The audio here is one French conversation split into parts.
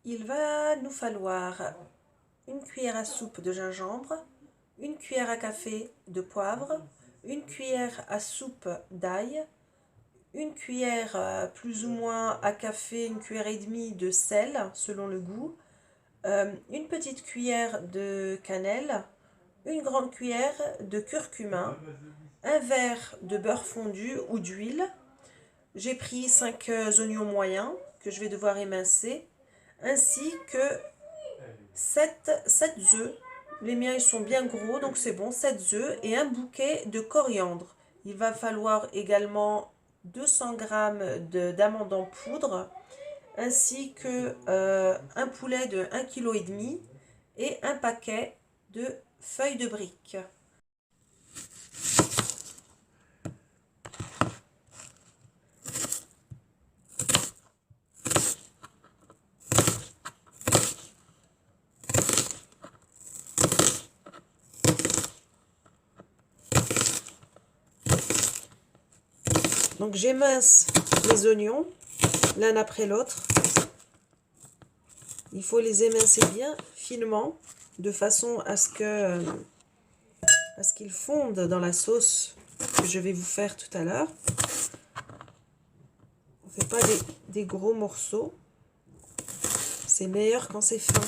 Il va nous falloir une cuillère à soupe de gingembre, une cuillère à café de poivre, une cuillère à soupe d'ail, une cuillère plus ou moins à café, une cuillère et demie de sel selon le goût, une petite cuillère de cannelle, une grande cuillère de curcuma, un verre de beurre fondu ou d'huile. J'ai pris 5 oignons moyens que je vais devoir émincer, ainsi que 7 œufs. Les miens ils sont bien gros, donc c'est bon, 7 œufs et un bouquet de coriandre. Il va falloir également 200 g d'amandes en poudre, ainsi que un poulet de 1,5 kg et un paquet de feuilles de briques. Donc j'émince les oignons l'un après l'autre. Il faut les émincer bien finement de façon à ce qu'ils fondent dans la sauce que je vais vous faire tout à l'heure. On ne fait pas des gros morceaux. C'est meilleur quand c'est fin.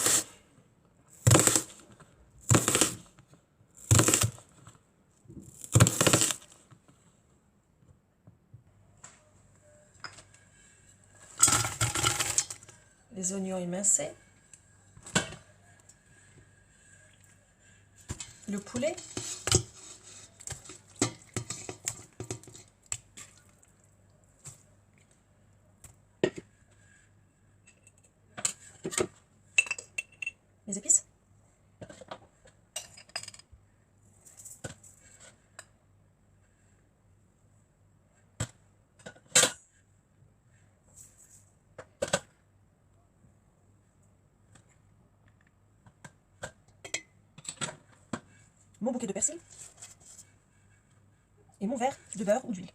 Les oignons émincés, le poulet, les épices, mon bouquet de persil et mon verre de beurre ou d'huile.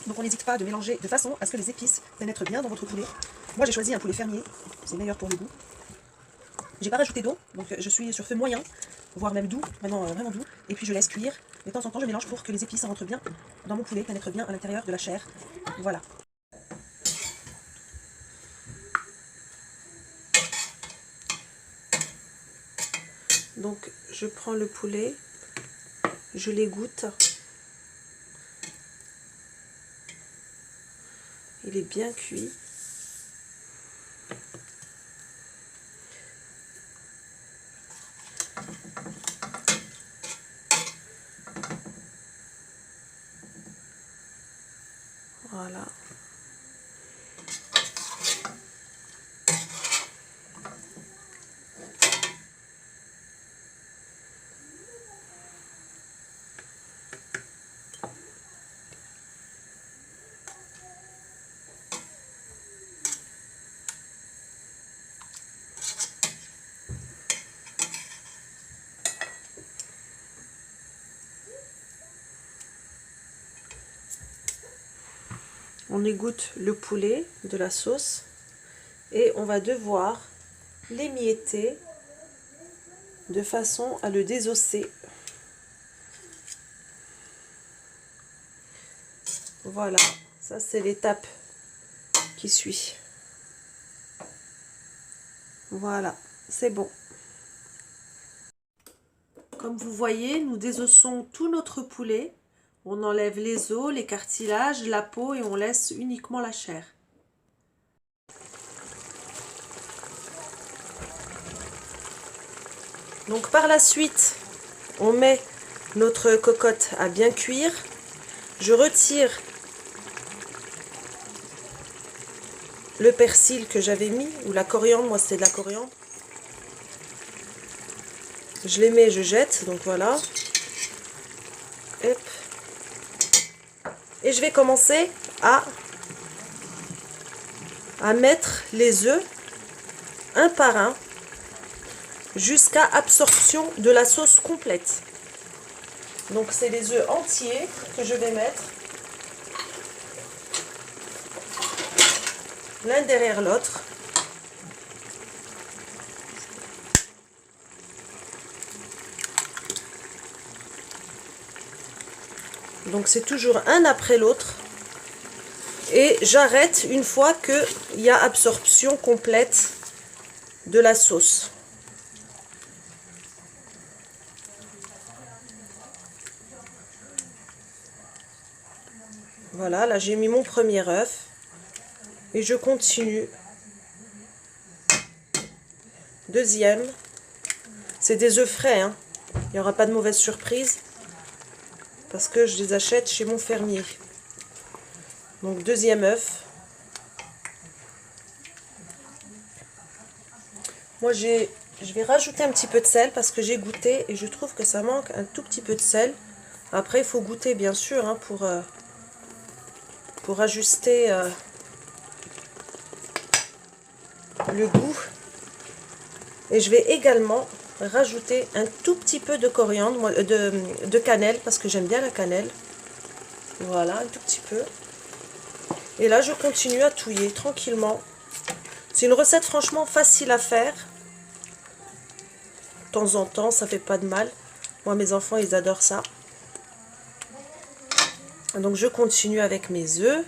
Donc on n'hésite pas de mélanger de façon à ce que les épices pénètrent bien dans votre poulet. Moi j'ai choisi un poulet fermier, c'est meilleur pour le goût. J'ai pas rajouté d'eau, donc je suis sur feu moyen, voire même doux, vraiment doux. Et puis je laisse cuire. Et de temps en temps je mélange pour que les épices rentrent bien dans mon poulet, pénètrent bien à l'intérieur de la chair. Voilà. Donc je prends le poulet, je l'égoutte. Il est bien cuit. Voilà. On égoutte le poulet de la sauce et on va devoir l'émietter de façon à le désosser. Voilà, ça c'est l'étape qui suit. Voilà, c'est bon. Comme vous voyez, nous désossons tout notre poulet. On enlève les os, les cartilages, la peau et on laisse uniquement la chair. Donc par la suite, on met notre cocotte à bien cuire. Je retire le persil que j'avais mis, ou la coriandre, moi c'était de la coriandre. Je les mets, je jette, donc voilà. Hop. Et je vais commencer à mettre les œufs un par un jusqu'à absorption de la sauce complète. Donc c'est les œufs entiers que je vais mettre. l'un derrière l'autre. Donc c'est toujours un après l'autre. Et j'arrête une fois qu'il y a absorption complète de la sauce. Voilà, là j'ai mis mon premier œuf. Et je continue. Deuxième. C'est des œufs frais, hein. Il n'y aura pas de mauvaise surprise. Parce que je les achète chez mon fermier. Donc deuxième œuf. Moi je vais rajouter un petit peu de sel parce que j'ai goûté et je trouve que ça manque un tout petit peu de sel. Après il faut goûter bien sûr hein, pour ajuster le goût. Et je vais également rajouter un tout petit peu de coriandre, de cannelle parce que j'aime bien la cannelle. Voilà, un tout petit peu. Et là je continue à touiller tranquillement. C'est une recette franchement facile à faire. De temps en temps, ça fait pas de mal. Moi, mes enfants, ils adorent ça. Donc, je continue avec mes œufs.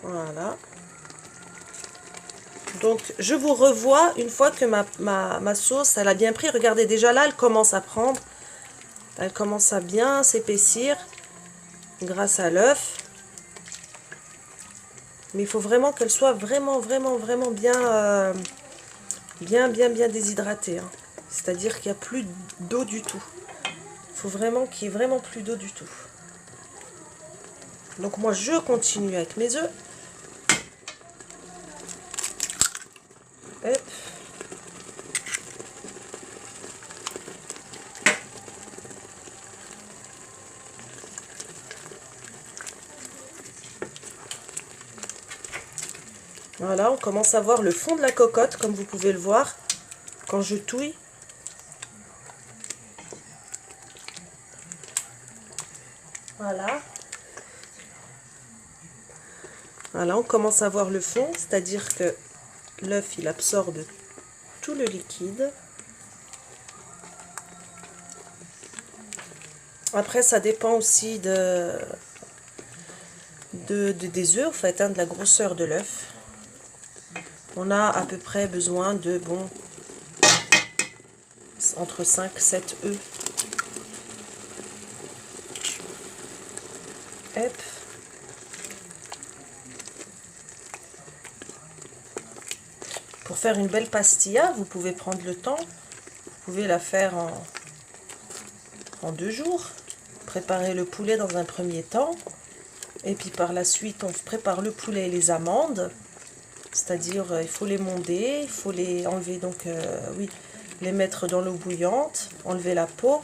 Voilà. Donc, je vous revois une fois que ma sauce, elle a bien pris. Regardez, déjà là, elle commence à prendre. Elle commence à bien s'épaissir grâce à l'œuf. Mais il faut vraiment qu'elle soit vraiment bien, bien déshydratée. Hein. C'est-à-dire qu'il n'y a plus d'eau du tout. Il faut vraiment qu'il y ait vraiment plus d'eau du tout. Donc moi, je continue avec mes œufs. Hop. Voilà, on commence à voir le fond de la cocotte, comme vous pouvez le voir, quand je touille. Voilà. Voilà, on commence à voir le fond, c'est-à-dire que l'œuf, il absorbe tout le liquide. Après, ça dépend aussi des œufs, en fait, hein, de la grosseur de l'œuf. On a à peu près besoin de, bon, entre 5 et 7 œufs. Hop. Pour faire une belle pastilla, vous pouvez prendre le temps. Vous pouvez la faire en 2 jours. Préparer le poulet dans un premier temps. Et puis par la suite, on prépare le poulet et les amandes. C'est-à-dire, il faut les monder, il faut les enlever, donc, oui, les mettre dans l'eau bouillante, enlever la peau,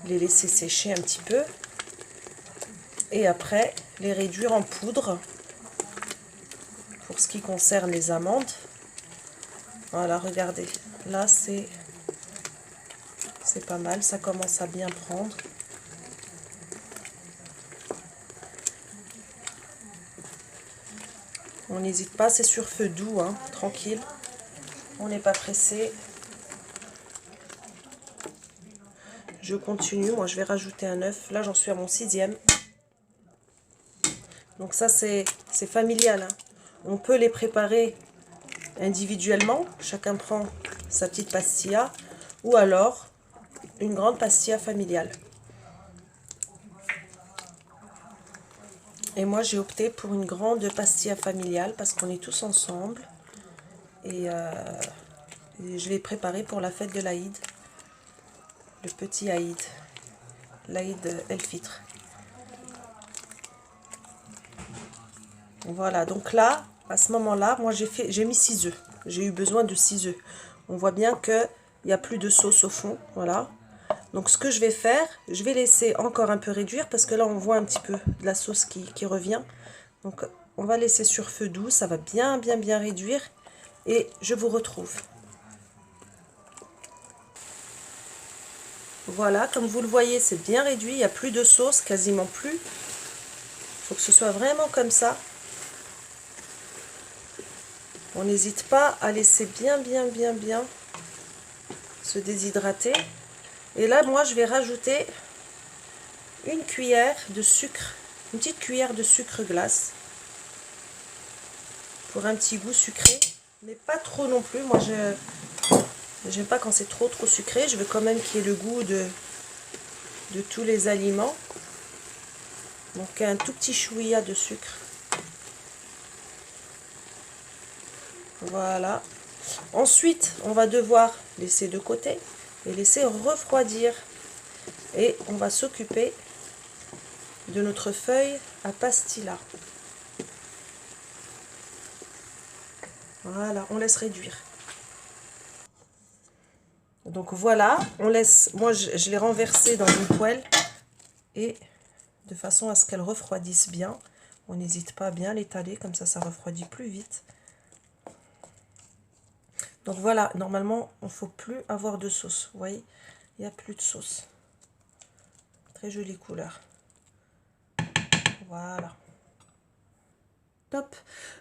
les laisser sécher un petit peu. Et après, les réduire en poudre. Pour ce qui concerne les amandes. Voilà, regardez. Là, c'est pas mal, ça commence à bien prendre. On n'hésite pas, c'est sur feu doux, hein, tranquille. On n'est pas pressé. Je continue, moi je vais rajouter un œuf. Là, j'en suis à mon 6e. Donc ça, c'est familial. Hein. On peut les préparer individuellement. Chacun prend sa petite pastilla. Ou alors, une grande pastilla familiale. Et moi, j'ai opté pour une grande pastilla familiale parce qu'on est tous ensemble. Et je l'ai préparé pour la fête de l'Aïd. Le petit Aïd. L'Aïd El-Fitr. Voilà, donc là, à ce moment-là, moi j'ai mis 6 œufs. J'ai eu besoin de 6 œufs. On voit bien qu'il n'y a plus de sauce au fond. Voilà. Donc ce que je vais faire, je vais laisser encore un peu réduire parce que là on voit un petit peu de la sauce qui revient. Donc on va laisser sur feu doux, ça va bien réduire et je vous retrouve. Voilà, comme vous le voyez, c'est bien réduit, il n'y a plus de sauce, quasiment plus. Il faut que ce soit vraiment comme ça. On n'hésite pas à laisser bien se déshydrater. Et là, moi, je vais rajouter une cuillère de sucre, une petite cuillère de sucre glace pour un petit goût sucré, mais pas trop non plus. Moi, j'aime pas quand c'est trop sucré. Je veux quand même qu'il y ait le goût de tous les aliments. Donc un tout petit chouïa de sucre. Voilà. Ensuite, on va devoir laisser de côté et laisser refroidir. Et on va s'occuper de notre feuille à pastilla. Voilà, on laisse réduire. Donc voilà, on laisse. Moi, je l'ai renversée dans une poêle et de façon à ce qu'elle refroidisse bien. On n'hésite pas à bien l'étaler, comme ça refroidit plus vite. Donc voilà, normalement, il ne faut plus avoir de sauce. Vous voyez, il n'y a plus de sauce. Très jolie couleur. Voilà. Top.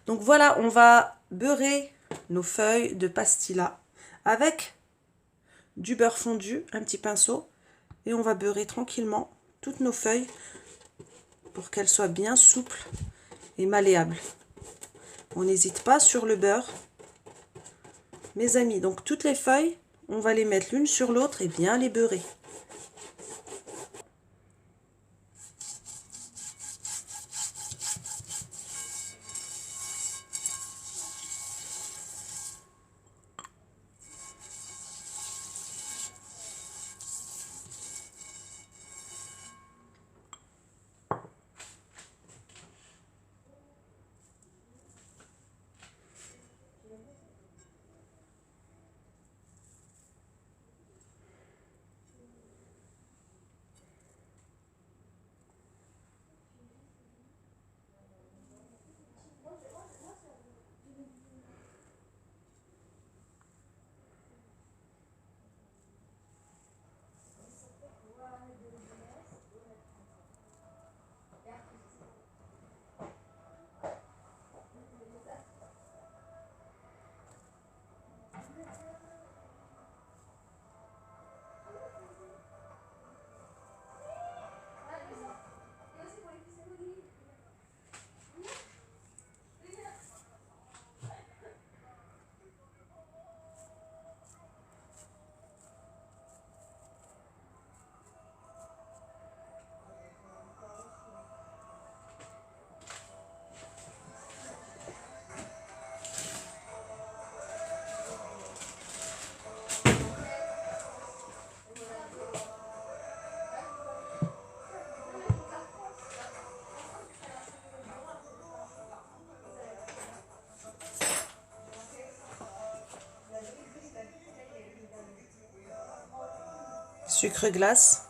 Donc voilà, on va beurrer nos feuilles de pastilla avec du beurre fondu, un petit pinceau. Et on va beurrer tranquillement toutes nos feuilles pour qu'elles soient bien souples et malléables. On n'hésite pas sur le beurre, mes amis. Donc toutes les feuilles, on va les mettre l'une sur l'autre et bien les beurrer. Sucre glace.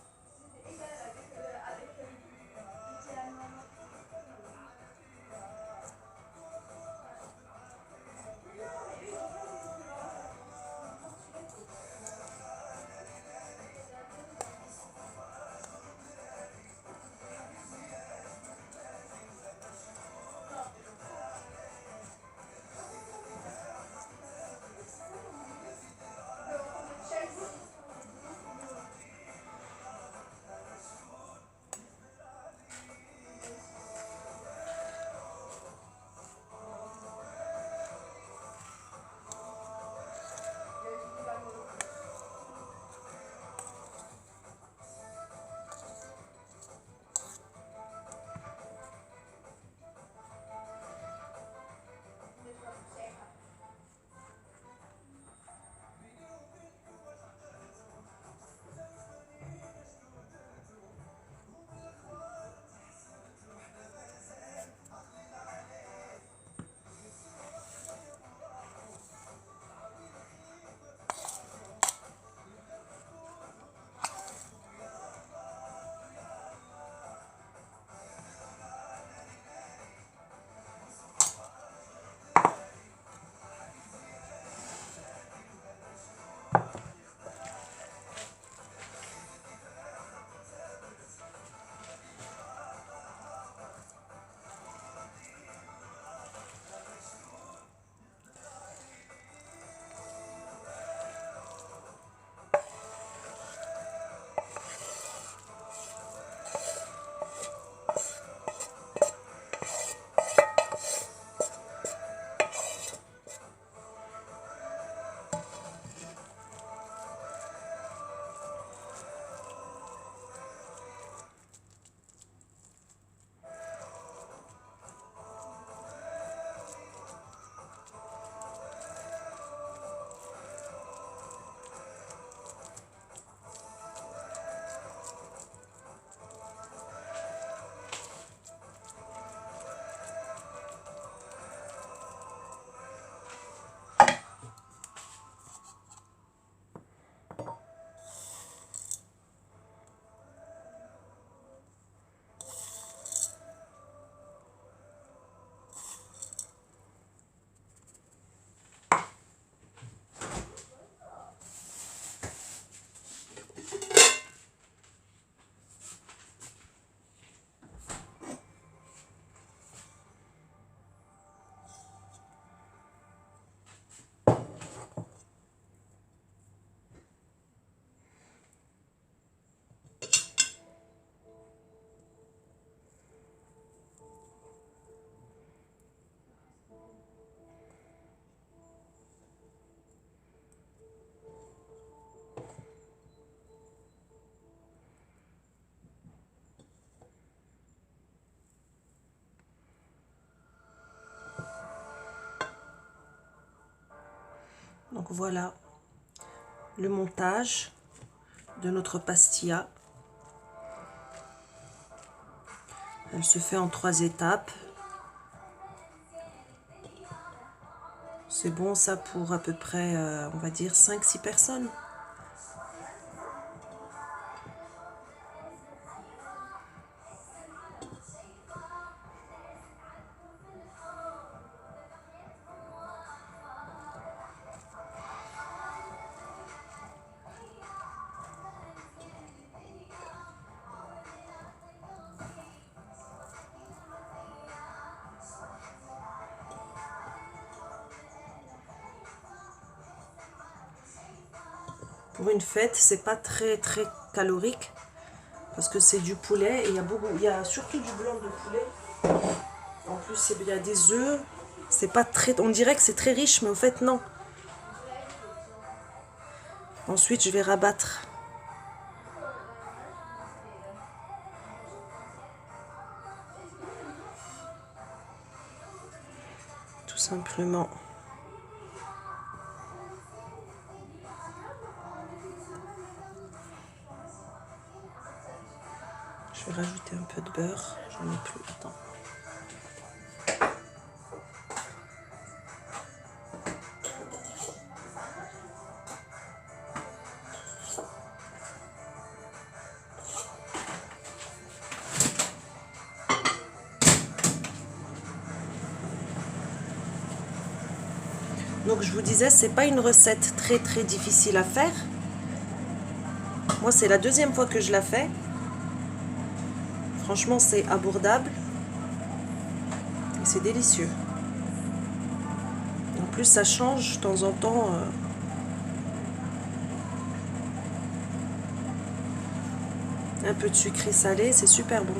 Donc voilà le montage de notre pastilla. Elle se fait en 3 étapes. C'est bon ça pour à peu près, on va dire 5-6 personnes. Pour une fête, c'est pas très calorique parce que c'est du poulet et il y a surtout du blanc de poulet. En plus, il y a des œufs. C'est pas très, on dirait que c'est très riche, mais au fait non. Ensuite, je vais rabattre. Tout simplement. Je vais rajouter un peu de beurre. J'en ai plus. Attends. Donc je vous disais, c'est pas une recette très difficile à faire. Moi, c'est la 2e fois que je la fais. Franchement, c'est abordable. Et c'est délicieux. En plus, ça change de temps en temps. Un peu de sucré salé, c'est super bon.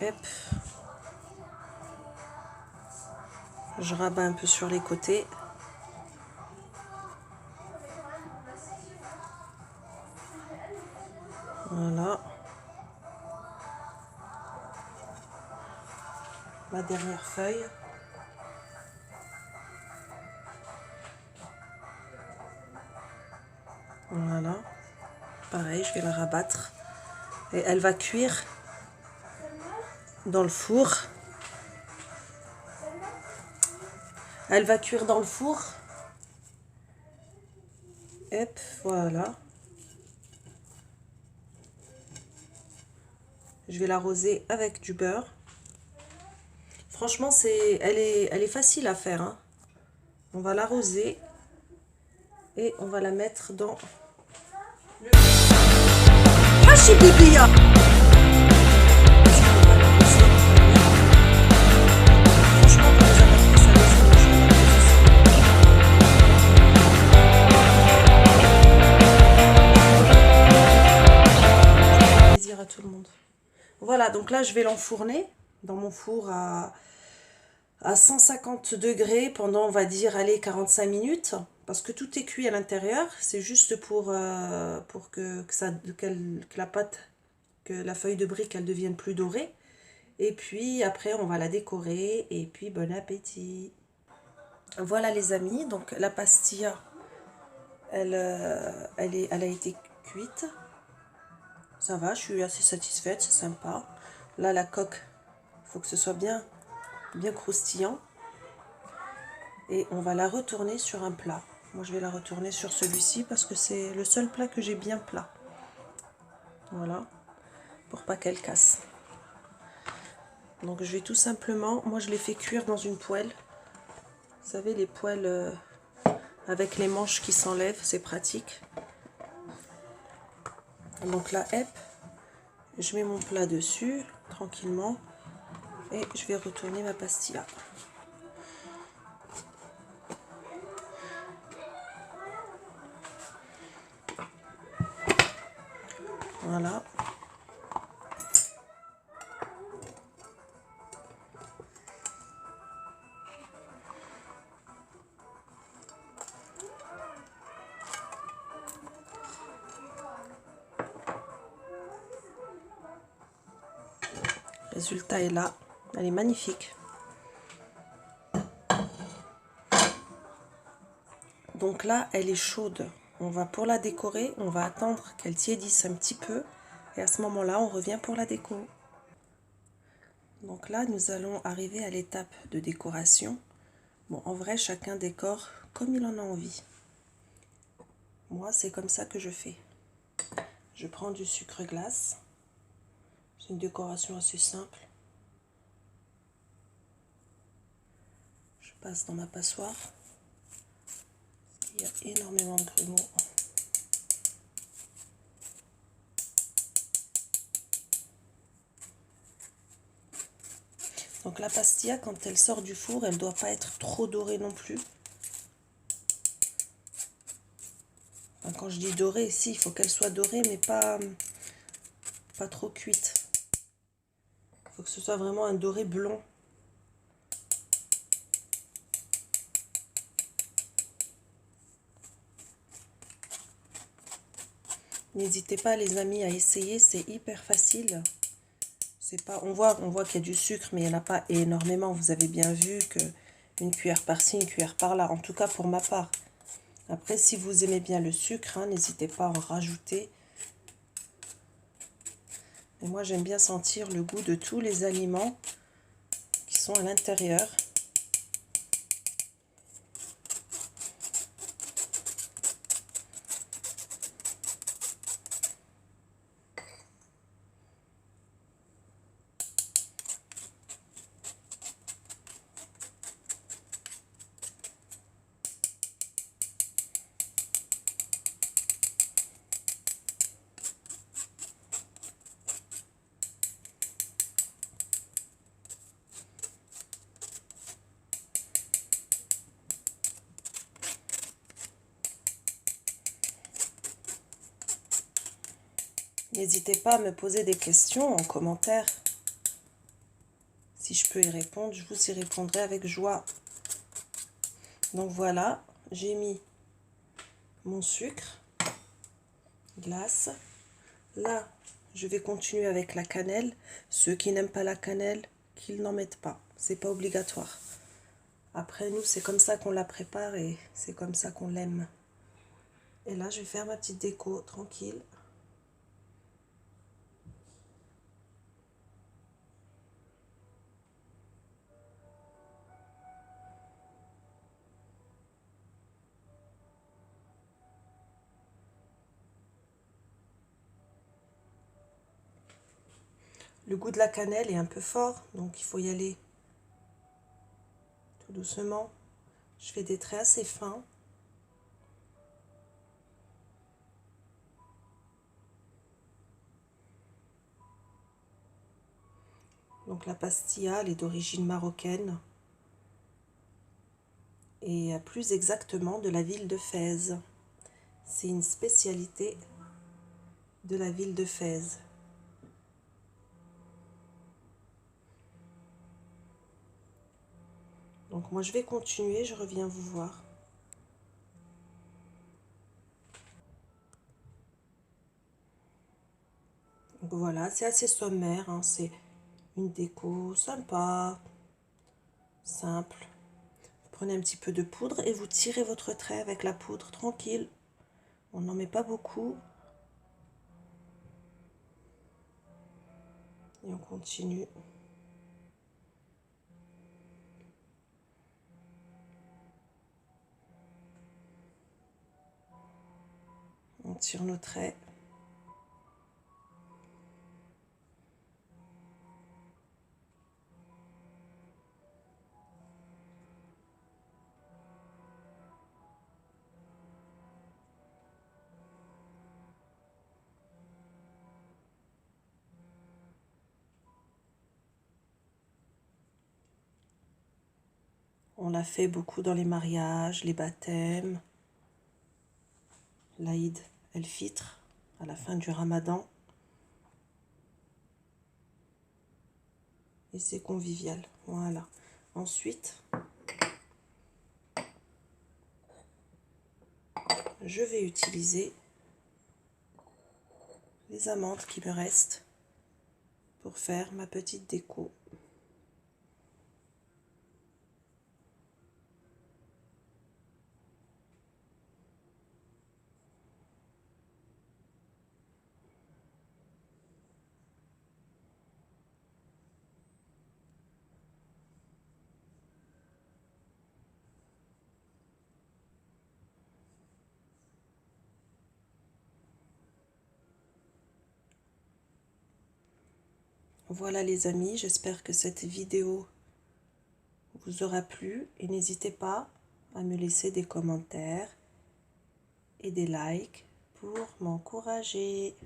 Hop. Je rabats un peu sur les côtés. Voilà. Ma dernière feuille. Voilà. Pareil, je vais la rabattre. Et elle va cuire dans le four. Elle va cuire dans le four. Hop, voilà. Je vais l'arroser avec du beurre. Franchement, elle est facile à faire, hein. On va l'arroser et on va la mettre dans le... plaisir à tout le monde. Voilà, donc là je vais l'enfourner dans mon four à 150 degrés pendant, on va dire, allez, 45 minutes. Parce que tout est cuit à l'intérieur. C'est juste pour que la pâte, que la feuille de brique, elle devienne plus dorée. Et puis après, on va la décorer. Et puis, bon appétit. Voilà les amis, donc la pastilla, elle a été cuite. Ça va, je suis assez satisfaite, c'est sympa. Là, la coque, il faut que ce soit bien croustillant. Et on va la retourner sur un plat. Moi, je vais la retourner sur celui-ci parce que c'est le seul plat que j'ai bien plat. Voilà, pour pas qu'elle casse. Donc, je vais tout simplement... Moi, je l'ai fait cuire dans une poêle. Vous savez, les poêles avec les manches qui s'enlèvent, c'est pratique. Donc là, hop, je mets mon plat dessus, tranquillement. Et je vais retourner ma pastilla. Voilà. Le résultat est là. Elle est magnifique. Donc là, elle est chaude. On va pour la décorer, on va attendre qu'elle tiédisse un petit peu. Et à ce moment-là, on revient pour la déco. Donc là, nous allons arriver à l'étape de décoration. Bon, en vrai, chacun décore comme il en a envie. Moi, c'est comme ça que je fais. Je prends du sucre glace. C'est une décoration assez simple. Je passe dans ma passoire. Il y a énormément de grumeaux. Donc la pastilla, quand elle sort du four, elle ne doit pas être trop dorée non plus. Enfin, quand je dis dorée, si, il faut qu'elle soit dorée, mais pas trop cuite. Il faut que ce soit vraiment un doré blond. N'hésitez pas les amis à essayer, c'est hyper facile. C'est pas, on voit qu'il y a du sucre, mais il n'y en a pas énormément. Vous avez bien vu que une cuillère par-ci, une cuillère par-là, en tout cas pour ma part. Après, si vous aimez bien le sucre, hein, n'hésitez pas à en rajouter. Et moi, j'aime bien sentir le goût de tous les aliments qui sont à l'intérieur. N'hésitez pas à me poser des questions en commentaire. Si je peux y répondre, je vous y répondrai avec joie. Donc voilà, j'ai mis mon sucre glace. Là, je vais continuer avec la cannelle. Ceux qui n'aiment pas la cannelle, qu'ils n'en mettent pas. C'est pas obligatoire. Après, nous, c'est comme ça qu'on la prépare et c'est comme ça qu'on l'aime. Et là, je vais faire ma petite déco tranquille. Le goût de la cannelle est un peu fort, donc il faut y aller tout doucement. Je fais des traits assez fins. Donc la pastilla, elle est d'origine marocaine. Et plus exactement de la ville de Fès. C'est une spécialité de la ville de Fès. Donc moi je vais continuer, je reviens vous voir. Donc voilà, c'est assez sommaire, hein, c'est une déco sympa, simple. Vous prenez un petit peu de poudre et vous tirez votre trait avec la poudre, tranquille. On n'en met pas beaucoup. Et on continue. On tire nos traits. On l'a fait beaucoup dans les mariages, les baptêmes, l'Aïd el-Fitr, à la fin du Ramadan. et c'est convivial. Voilà. Ensuite, je vais utiliser les amandes qui me restent pour faire ma petite déco. Voilà les amis, j'espère que cette vidéo vous aura plu et n'hésitez pas à me laisser des commentaires et des likes pour m'encourager.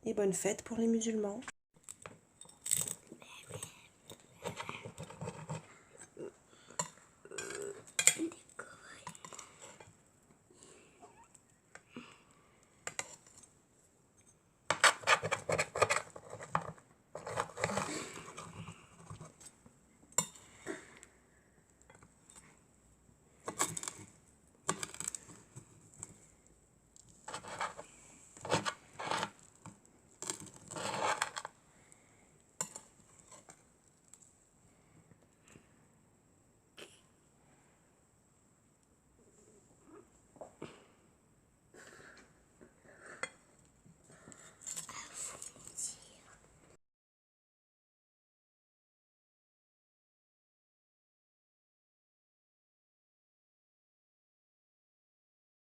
Et bonne fête pour les musulmans.